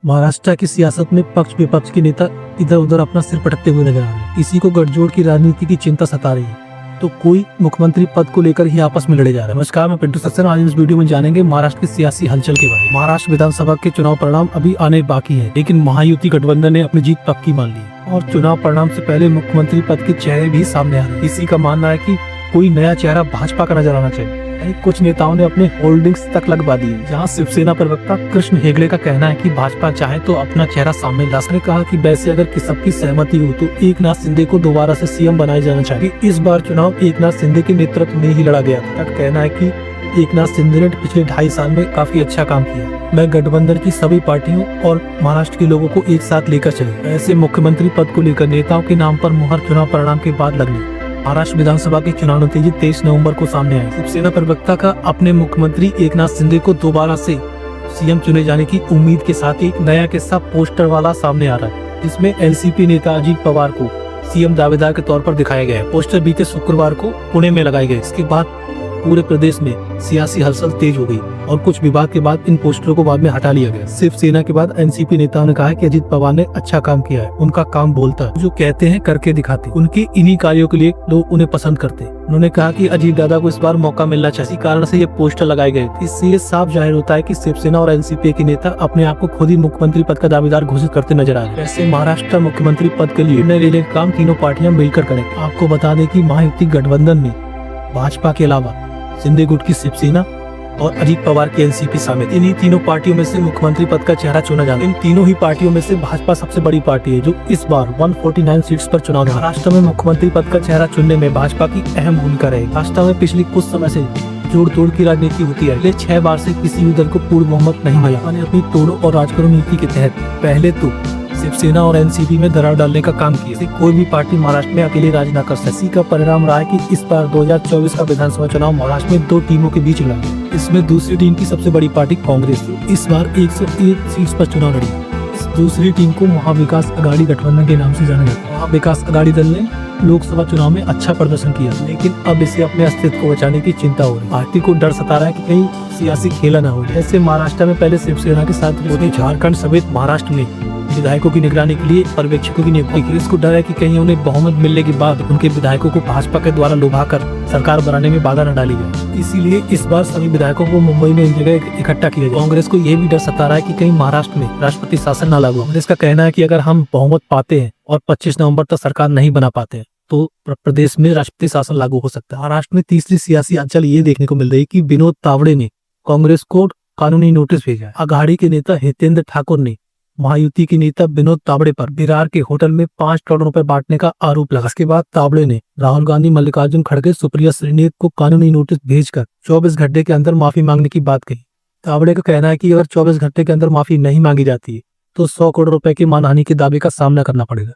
महाराष्ट्र की सियासत में पक्ष विपक्ष के नेता इधर उधर अपना सिर पटकते हुए नजर आ रहे हैं। किसी को गठजोड़ की राजनीति की चिंता सता रही है तो कोई मुख्यमंत्री पद को लेकर ही आपस में लड़े जा रहे हैं। नमस्कार, मैं पिंटू सक्सेना। आज इस वीडियो में जानेंगे महाराष्ट्र की सियासी हलचल के बारे में। महाराष्ट्र विधानसभा के चुनाव परिणाम अभी आने बाकी है, लेकिन महायुति गठबंधन ने अपनी जीत पक्की मान ली और चुनाव परिणाम से पहले मुख्यमंत्री पद के चेहरे भी सामने आ रहे हैं। किसी का मानना है कि कोई नया चेहरा भाजपा का नजर आना चाहिए। कुछ नेताओं ने अपने होल्डिंग्स तक लगवा दी है, जहां शिवसेना प्रवक्ता कृष्ण हेगड़े का कहना है कि भाजपा चाहे तो अपना चेहरा सामने ला सकते। कहा कि वैसे अगर सबकी सहमति हो तो एकनाथ शिंदे को दोबारा से सीएम बनाया जाना चाहिए। इस बार चुनाव एकनाथ शिंदे के नेतृत्व में ही लड़ा गया था। कहना है कि एकनाथ शिंदे ने पिछले 2.5 साल में काफी अच्छा काम किया। मैं गठबंधन की सभी पार्टियों और महाराष्ट्र के लोगों को एक साथ लेकर चले। ऐसे मुख्यमंत्री पद को लेकर नेताओं के नाम पर मुहर चुनाव परिणाम के बाद लगने। महाराष्ट्र विधानसभा के चुनाव नतीजे 23 नवंबर को सामने आए। शिवसेना प्रवक्ता का अपने मुख्यमंत्री एकनाथ शिंदे को दोबारा से सीएम चुने जाने की उम्मीद के साथ एक नया किस्सा पोस्टर वाला सामने आ रहा है, जिसमें एनसीपी नेता अजीत पवार को सीएम दावेदार के तौर पर दिखाया गया है। पोस्टर बीते शुक्रवार को पुणे में लगाए गए। इसके बाद पूरे प्रदेश में सियासी हलचल तेज हो गई और कुछ विवाद के बाद इन पोस्टरों को बाद में हटा लिया गया। शिवसेना के बाद एनसीपी नेताओं ने कहा कि अजीत पवार ने अच्छा काम किया है। उनका काम बोलता है, जो कहते हैं करके दिखाते। उनके इन्हीं कार्यों के लिए लोग उन्हें पसंद करते हैं। उन्होंने कहा कि अजीत दादा को इस बार मौका मिलना चाहिए, इसी कारण से ये पोस्टर लगाए गए। इससे ये साफ जाहिर होता है कि शिवसेना और एनसीपी के नेता अपने आप को खुद ही मुख्यमंत्री पद का दावेदार घोषित करते नजर आ रहे हैं। ऐसे महाराष्ट्र मुख्यमंत्री पद के लिए निर्णय लेने का काम तीनों पार्टियां मिलकर करें। आपको बता दें कि महायुति गठबंधन में भाजपा के अलावा शिंदे गुट की शिवसेना और अजीत पवार की एनसीपी शामिल। इन्हीं तीनों पार्टियों में से मुख्यमंत्री पद का चेहरा चुना जाना। इन तीनों ही पार्टियों में से भाजपा सबसे बड़ी पार्टी है, जो इस बार 149 सीट्स पर चुनाव लड़ा। महाराष्ट्र में मुख्यमंत्री पद का चेहरा चुनने में भाजपा की अहम भूमिका रही। महाराष्ट्र में पिछले कुछ समय से जोड़ तोड़ की राजनीति होती है। पिछले 6 बार से किसी भी दल को पूर्ण बहुमत नहीं मिला। अपनी तोड़ो और राज करो नीति के तहत पहले तो शिवसेना और एनसीपी में दरार डालने का काम किया। कोई भी पार्टी महाराष्ट्र में अकेले राज न कर सके। इसी का परिणाम रहा है कि इस बार 2024 का विधानसभा चुनाव महाराष्ट्र में 2 टीमों के बीच लड़ा। इसमें दूसरी टीम की सबसे बड़ी पार्टी कांग्रेस इस बार 101 सीट्स पर चुनाव लड़ी। इस दूसरी टीम को महाविकास अघाड़ी गठबंधन के नाम से जाना जाता है। महाविकास अघाड़ी दल ने लोकसभा चुनाव में अच्छा प्रदर्शन किया, लेकिन अब इसे अपने अस्तित्व को बचाने की चिंता हो रही है। पार्टी को डर सता रहा है कि कहीं सियासी खेला न हो। ऐसे महाराष्ट्र में पहले शिवसेना के साथ झारखंड समेत महाराष्ट्र में विधायकों की निगरानी के लिए पर्यवेक्षकों की नियुक्ति की। इसको डर है कि कहीं उन्हें बहुमत मिलने के बाद उनके विधायकों को भाजपा के द्वारा लुभाकर सरकार बनाने में बाधा न डाली जाए। इसीलिए इस बार सभी विधायकों को मुंबई में एक जगह इकट्ठा किया जाए। कांग्रेस को यह भी डर सता रहा है कि कहीं महाराष्ट्र में राष्ट्रपति शासन न लागू। कांग्रेस का कहना है कि अगर हम बहुमत पाते हैं और 25 नवम्बर तक सरकार नहीं बना पाते हैं तो प्रदेश में राष्ट्रपति शासन लागू हो सकता है। महाराष्ट्र में तीसरी सियासी हलचल ये देखने को मिल रही है कि विनोद तावड़े ने कांग्रेस को कानूनी नोटिस भेजा है। अघाड़ी के नेता हितेंद्र ठाकुर ने महायुति के नेता विनोद तावड़े पर विरार के होटल में 5 करोड़ रुपए बांटने का आरोप लगा। इसके बाद तावड़े ने राहुल गांधी, मल्लिकार्जुन खड़गे, सुप्रिया श्रीनेत को कानूनी नोटिस भेजकर 24 घंटे के अंदर माफी मांगने की बात कही। तावड़े का कहना है कि अगर 24 घंटे के अंदर माफी नहीं मांगी जाती है तो 100 करोड़ रुपए की मानहानि के दावे का सामना करना पड़ेगा।